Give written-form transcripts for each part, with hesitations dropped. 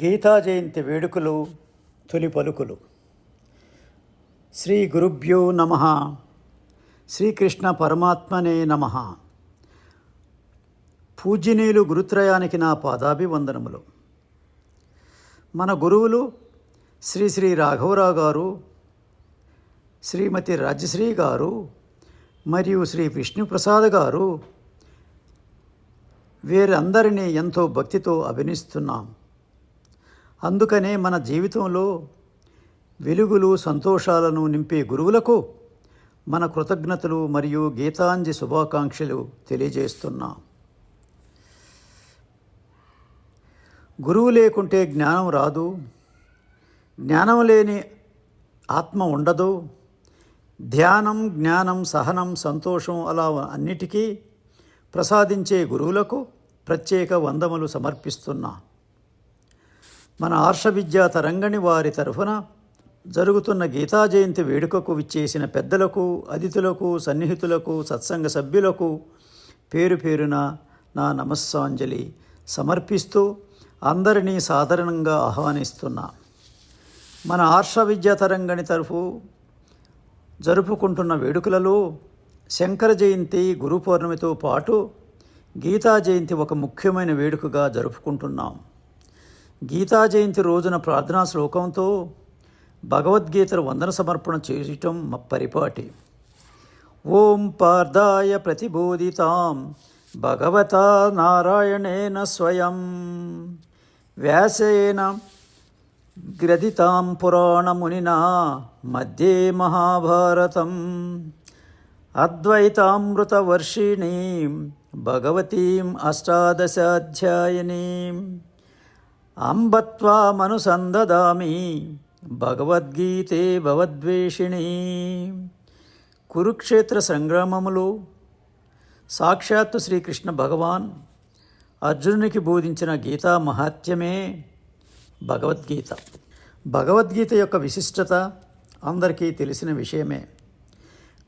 గీతా జయంతి వేడుకలు తొలి పలుకులు. శ్రీ గురుభ్యో నమః. శ్రీకృష్ణ పరమాత్మనే నమః. పూజ్యనీయులు గురుత్రయానికి నా పాదాభివందనములు. మన గురువులు శ్రీ శ్రీ రాఘవరావు గారు, శ్రీమతి రాజశ్రీ గారు మరియు శ్రీ విష్ణుప్రసాద్ గారు, వీరందరినీ ఎంతో భక్తితో అభినందిస్తున్నాం. అందుకనే మన జీవితంలో వెలుగులు సంతోషాలను నింపే గురువులకు మన కృతజ్ఞతలు మరియు గీతాంజలి శుభాకాంక్షలు తెలియజేస్తున్నాం. గురువు లేకుంటే జ్ఞానం రాదు, జ్ఞానం లేని ఆత్మ ఉండదు. ధ్యానం, జ్ఞానం, సహనం, సంతోషం అలా అన్నిటికీ ప్రసాదించే గురువులకు ప్రత్యేక వందములు సమర్పిస్తున్నా. మన ఆర్ష విద్యా తరంగణి వారి తరఫున జరుగుతున్న గీతా జయంతి వేడుకకు విచ్చేసిన పెద్దలకు, అతిథులకు, సన్నిహితులకు, సత్సంగ సభ్యులకు పేరు పేరున నా నమస్సాంజలి సమర్పిస్తూ అందరినీ సాధారణంగా ఆహ్వానిస్తున్నా. మన ఆర్ష విద్యా తరంగణి తరఫు జరుపుకుంటున్న వేడుకలలో శంకర జయంతి, గురు పౌర్ణమితో పాటు గీతా జయంతి ఒక ముఖ్యమైన వేడుకగా జరుపుకుంటున్నాం. గీతా జయంతి రోజున ప్రార్థనా శ్లోకంతో భగవద్గీతను వందన సమర్పణ చేయటం పరిపాటి. ఓం పార్థాయ ప్రతిబోధితాం భగవతా నారాయణేన స్వయం వ్యాసేన గ్రథితాం పురాణమునినా మధ్యే మహాభారతం అద్వైతామృతవర్షిణీం భగవతీం అష్టాదశాధ్యాయినీం అంబత్వామనుసందదామి భగవద్గీతే భవద్వేషిణీ. కురుక్షేత్ర సంగ్రామములో సాక్షాత్తు శ్రీకృష్ణ భగవాన్ అర్జునునికి బోధించిన గీతా మహాత్మ్యమే భగవద్గీత. భగవద్గీత యొక్క విశిష్టత అందరికీ తెలిసిన విషయమే.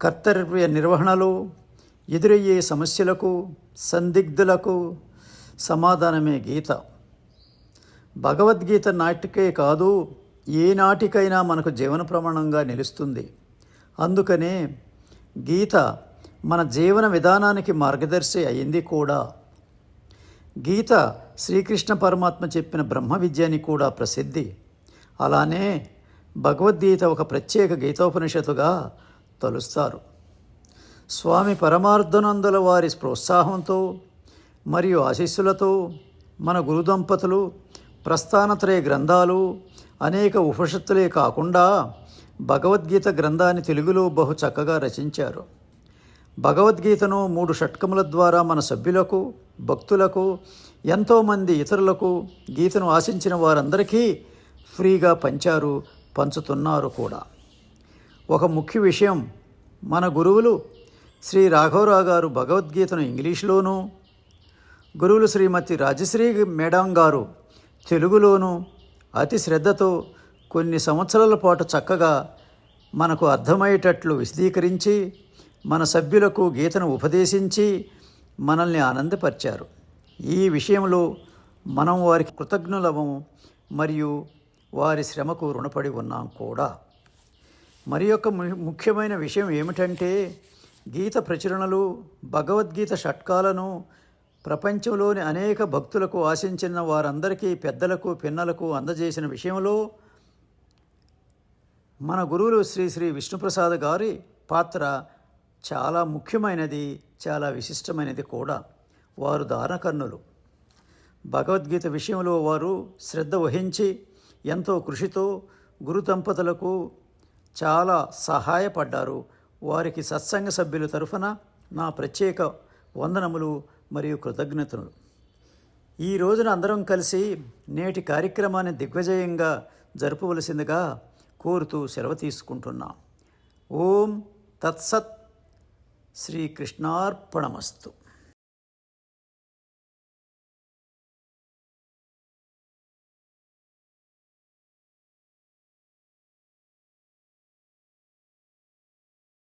కర్తవ్య నిర్వహణలో ఎదురయ్యే సమస్యలకు, సందిగ్ధులకు సమాధానమే గీత. భగవద్గీత నాటికే కాదు, ఏ నాటికైనా మనకు జీవన ప్రమాణంగా నిలుస్తుంది. అందుకనే గీత మన జీవన విధానానికి మార్గదర్శి అయింది కూడా. గీత శ్రీకృష్ణ పరమాత్మ చెప్పిన బ్రహ్మ విద్య అని కూడా ప్రసిద్ధి. అలానే భగవద్గీత ఒక ప్రత్యేక గీతోపనిషత్తుగా తలుస్తారు. స్వామి పరమార్థానందుల వారి ప్రోత్సాహంతో మరియు ఆశీస్సులతో మన గురుదంపతులు ప్రస్థానత్రయ గ్రంథాలు, అనేక ఉపనిషత్తులే కాకుండా భగవద్గీత గ్రంథాన్ని తెలుగులో బహు చక్కగా రచించారు. భగవద్గీతను 3 షట్కముల ద్వారా మన సభ్యులకు, భక్తులకు, ఎంతోమంది ఇతరులకు, గీతను ఆశించిన వారందరికీ ఫ్రీగా పంచుతున్నారు కూడా. ఒక ముఖ్య విషయం, మన గురువులు శ్రీ రాఘవరావు గారు భగవద్గీతను ఇంగ్లీష్లోనూ, గురువులు శ్రీమతి రాజశ్రీ మేడం గారు తెలుగులోనూ అతి శ్రద్ధతో కొన్ని సంవత్సరాల పాటు చక్కగా మనకు అర్థమయ్యేటట్లు విశదీకరించి మన సభ్యులకు గీతను ఉపదేశించి మనల్ని ఆనందపరిచారు. ఈ విషయంలో మనం వారికి కృతజ్ఞులము మరియు వారి శ్రమకు రుణపడి ఉన్నాం కూడా. మరి యొక్క ముఖ్యమైన విషయం ఏమిటంటే, గీత ప్రచురణలు, భగవద్గీత షట్కాలను ప్రపంచంలోని అనేక భక్తులకు ఆశించిన వారందరికీ, పెద్దలకు, పిన్నలకు అందజేసిన విషయంలో మన గురువులు శ్రీ శ్రీ విష్ణుప్రసాద్ గారి పాత్ర చాలా ముఖ్యమైనది, చాలా విశిష్టమైనది కూడా. వారు దానకర్ణులు. భగవద్గీత విషయంలో వారు శ్రద్ధ వహించి ఎంతో కృషితో గురు దంపతులకు చాలా సహాయపడ్డారు. వారికి సత్సంగ సభ్యుల తరఫున నా ప్రత్యేక వందనములు మరియు కృతజ్ఞతలు. ఈ రోజున అందరం కలిసి నేటి కార్యక్రమాన్ని దిగ్విజయంగా జరపవలసిందిగా కోరుతూ సెలవు తీసుకుంటున్నాం. ఓం తత్సత్. శ్రీకృష్ణార్పణమస్తు.